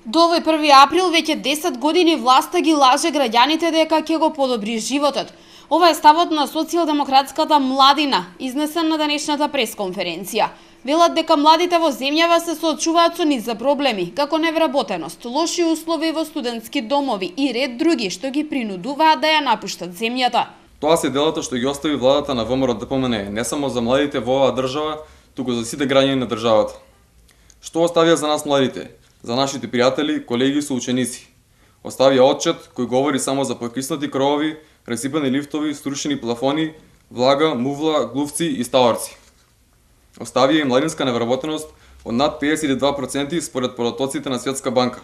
До овој 1 април веќе 10 години власта ги лаже граѓаните дека ќе го подобри животот. Ова е ставот на социјалдемократската младина, изнесен на денешната пресконференција. Велат дека младите во земјава се соочуваат со низ проблеми, како невработеност, лоши услови во студентски домови и ред други што ги принудуваат да ја напуштат земјата. Тоа се делото што ги остави владата на ВМРО-ДПМНЕ, не само за младите во оваа држава, туку за сите граѓани на државата. Што оставија за нас младите? За нашите пријатели, колеги и соученици. Оставија отчет кој говори само за покиснати кровови, ресипани лифтови, струшени плафони, влага, мувла, глувци и ставарци. Оставија и младинска невработеност од над 52% според податоците на Светска банка,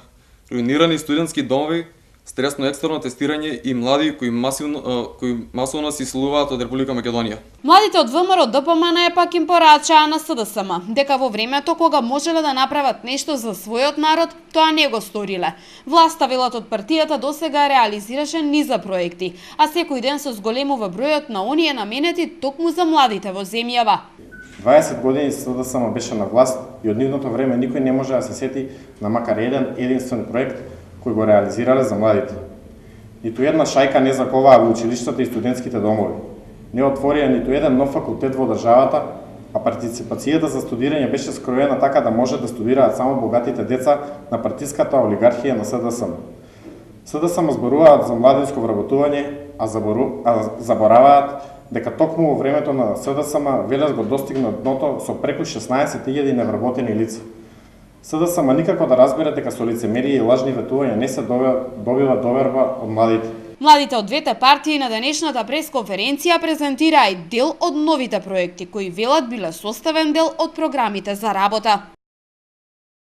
руинирани студентски домови, стресно екстерно тестирање и млади кои масовно се исселуваат од Република Македонија. Младите од ВМРО-ДПМНЕ пак им порачаа на СДСМ дека во времето кога можеле да направат нешто за својот народ, тоа не го сториле. Власта, велат од партијата, досега реализираше низа проекти, а секој ден се зголемува бројот на оние наменети токму за младите во земјава. 20 години СДСМ беше на власт и од нивното време никој не може да се сети на макар единствен проект кој го реализирале за младите. Ниту една шајка не заковаа во училиштата и студентските домови. Не отворија ниту еден нов факултет во државата, а партиципацијата за студирање беше скроена така да може да студираат само богатите деца на партиската олигархија на СДСМ. СДСМ зборуваат за младинско вработување, а забораваат дека токму во времето на СДСМ Велес го достигна дното со преку 16.000 невработени лица. СДСМ никако да разбере дека со лицемерие и лажни ветувања не се добива доверба од младите. Младите од двете партии на денешната пресконференција презентираа и дел од новите проекти кои велат биле составен дел од програмите за работа.